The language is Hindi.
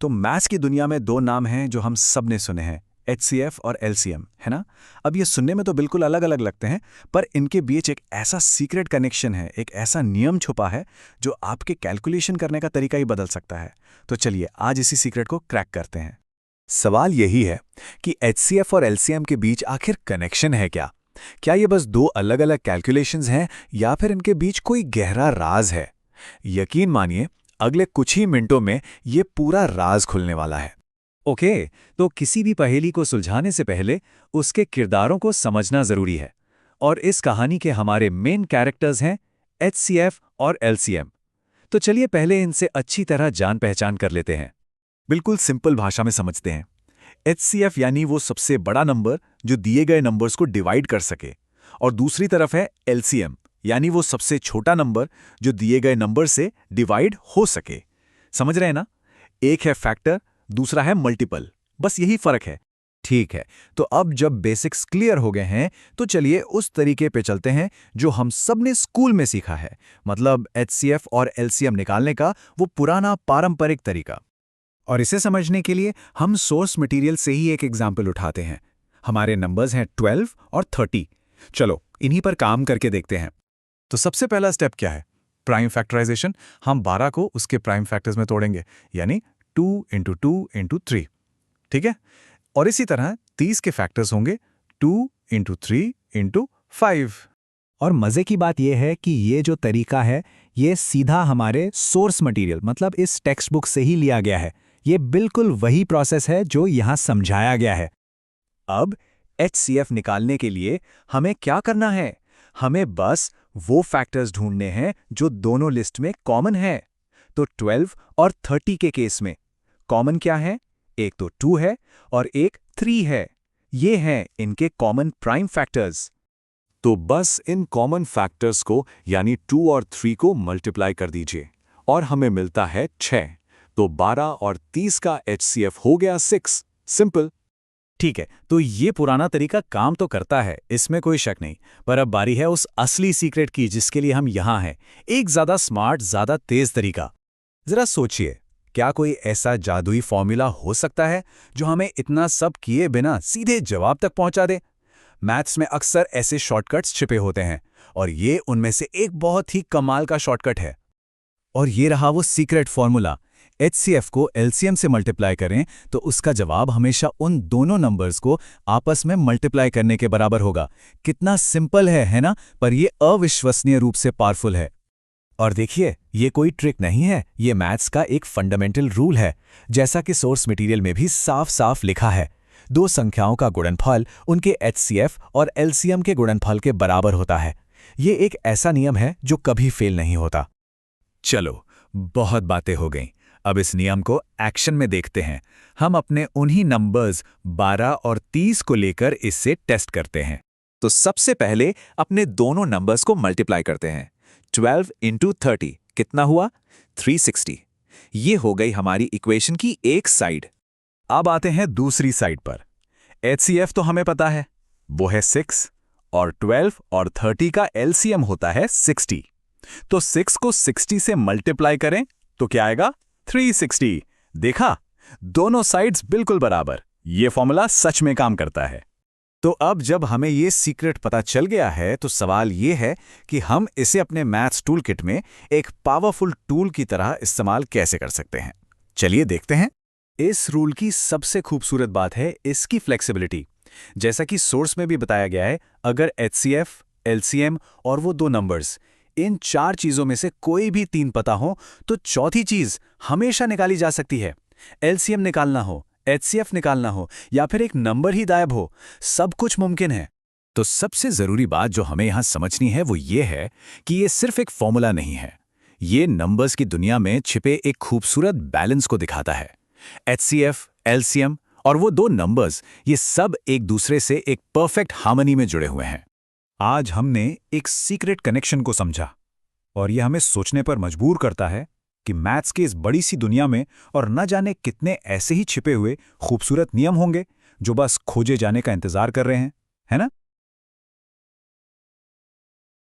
तो मैथ्स की दुनिया में दो नाम हैं जो हम सब ने सुने हैं, एचसीएफ और एलसीएम, है ना। अब ये सुनने में तो बिल्कुल अलग अलग लगते हैं, पर इनके बीच एक ऐसा सीक्रेट कनेक्शन है, एक ऐसा नियम छुपा है जो आपके कैलकुलेशन करने का तरीका ही बदल सकता है। तो चलिए आज इसी सीक्रेट को क्रैक करते हैं। सवाल यही है कि एचसीएफ और एलसीएम के बीच आखिर कनेक्शन है क्या? क्या ये बस दो अलग अलग कैलकुलेशंस हैं या फिर इनके बीच कोई गहरा राज है? यकीन मानिए, अगले कुछ ही मिनटों में ये पूरा राज खुलने वाला है। ओके, तो किसी भी पहेली को सुलझाने से पहले उसके किरदारों को समझना जरूरी है। और इस कहानी के हमारे मेन कैरेक्टर्स हैं एचसीएफ और एलसीएम। तो चलिए पहले इनसे अच्छी तरह जान पहचान कर लेते हैं। बिल्कुल सिंपल भाषा में समझते हैं। एचसीएफ यानी वो सबसे बड़ा नंबर जो दिए गए नंबर्स को डिवाइड कर सके, और दूसरी तरफ है एलसीएम यानी वो सबसे छोटा नंबर जो दिए गए नंबर से डिवाइड हो सके। समझ रहे हैं ना? एक है फैक्टर, दूसरा है मल्टीपल, बस यही फर्क है। ठीक है, तो अब जब बेसिक्स क्लियर हो गए हैं तो चलिए उस तरीके पे चलते हैं जो हम सब ने स्कूल में सीखा है, मतलब एचसीएफ और एलसीएम निकालने का वो पुराना पारंपरिक तरीका। और इसे समझने के लिए हम सोर्स मटेरियल से ही एक एग्जाम्पल उठाते हैं। हमारे नंबर्स हैं 12 और 30। चलो इन्हीं पर काम करके देखते हैं। तो सबसे पहला स्टेप क्या है? Prime factorization. हम 12 को उसके प्राइम फैक्टर्स में तोड़ेंगे, यानी 2 × 2 × 3। ठीक है। और इसी तरह 30 के फैक्टर्स होंगे 2 × 3 × 5। और मजे की बात यह है कि ये जो तरीका है ये सीधा हमारे सोर्स मटेरियल मतलब इस टेक्स्ट बुक से ही लिया गया है। ये बिल्कुल वही प्रोसेस है जो यहाँ समझाया गया है। अब एचसीएफ निकालने के लिए हमें क्या करना है? हमें बस वो फैक्टर्स ढूंढने हैं जो दोनों लिस्ट में कॉमन है। तो 12 और 30 के केस में कॉमन क्या है? एक तो 2 है और एक 3 है। ये हैं इनके कॉमन प्राइम फैक्टर्स। तो बस इन कॉमन फैक्टर्स को यानी 2 और 3 को मल्टीप्लाई कर दीजिए और हमें मिलता है 6। तो 12 और 30 का एचसीएफ हो गया 6। सिंपल। ठीक है, तो ये पुराना तरीका काम तो करता है, इसमें कोई शक नहीं। पर अब बारी है उस असली सीक्रेट की जिसके लिए हम यहाँ हैं। एक ज्यादा स्मार्ट, ज्यादा तेज तरीका। जरा सोचिए, क्या कोई ऐसा जादुई फॉर्मूला हो सकता है जो हमें इतना सब किए बिना सीधे जवाब तक पहुंचा दे? मैथ्स में अक्सर ऐसे शॉर्टकट्स छिपे होते हैं और ये उनमें से एक बहुत ही कमाल का शॉर्टकट है। और ये रहा वो सीक्रेट फॉर्मूला। एचसीएफ को एलसीएम से मल्टीप्लाई करें तो उसका जवाब हमेशा उन दोनों नंबर्स को आपस में मल्टीप्लाई करने के बराबर होगा। कितना सिंपल है ना? पर ये अविश्वसनीय रूप से पावरफुल है। और देखिए, ये कोई ट्रिक नहीं है, ये मैथ्स का एक फंडामेंटल रूल है। जैसा कि सोर्स मटेरियल में भी साफ साफ लिखा है, दो संख्याओं का गुणनफल उनके एचसीएफ और एलसीएम के गुणनफल के बराबर होता है। ये एक ऐसा नियम है जो कभी फेल नहीं होता। चलो, बहुत बातें हो गईं। अब इस नियम को एक्शन में देखते हैं। हम अपने उन्हीं नंबर्स 12 और 30 को लेकर इससे टेस्ट करते हैं। तो सबसे पहले अपने दोनों नंबर्स को मल्टीप्लाई करते हैं। 12 × 30 कितना हुआ? 360। ये हो गई हमारी इक्वेशन की एक साइड। अब आते हैं दूसरी साइड पर। एचसीएफ तो हमें पता है, वो है 6, और 12 और 30 का एलसीएम होता है 60। तो 6 को 60 से मल्टीप्लाई करें तो क्या आएगा? 360। देखा, दोनों साइड्स बिल्कुल बराबर। ये फॉर्मूला सच में काम करता है। तो अब जब हमें ये सीक्रेट पता चल गया है तो सवाल ये है कि हम इसे अपने मैथ्स टूल किट में एक पावरफुल टूल की तरह इस्तेमाल कैसे कर सकते हैं। चलिए देखते हैं। इस रूल की सबसे खूबसूरत बात है इसकी फ्लेक्सिबिलिटी। जैसा कि सोर्स में भी बताया गया है, अगर एचसीएफ, एलसीएम और वो दो नंबर्स, इन 4 चीजों में से कोई भी 3 पता हो तो चौथी चीज हमेशा निकाली जा सकती है। एलसीएम निकालना हो, एचसीएफ निकालना हो या फिर एक नंबर ही गायब हो, सब कुछ मुमकिन है। तो सबसे जरूरी बात जो हमें यहां समझनी है वो ये है कि ये सिर्फ एक फॉर्मूला नहीं है, ये नंबर्स की दुनिया में छिपे एक खूबसूरत बैलेंस को दिखाता है। एचसीएफ, एलसीएम और वो दो नंबर्स, ये सब एक दूसरे से एक परफेक्ट हार्मनी में जुड़े हुए हैं। आज हमने एक सीक्रेट कनेक्शन को समझा और यह हमें सोचने पर मजबूर करता है कि मैथ्स की इस बड़ी सी दुनिया में और न जाने कितने ऐसे ही छिपे हुए खूबसूरत नियम होंगे जो बस खोजे जाने का इंतजार कर रहे हैं, है ना?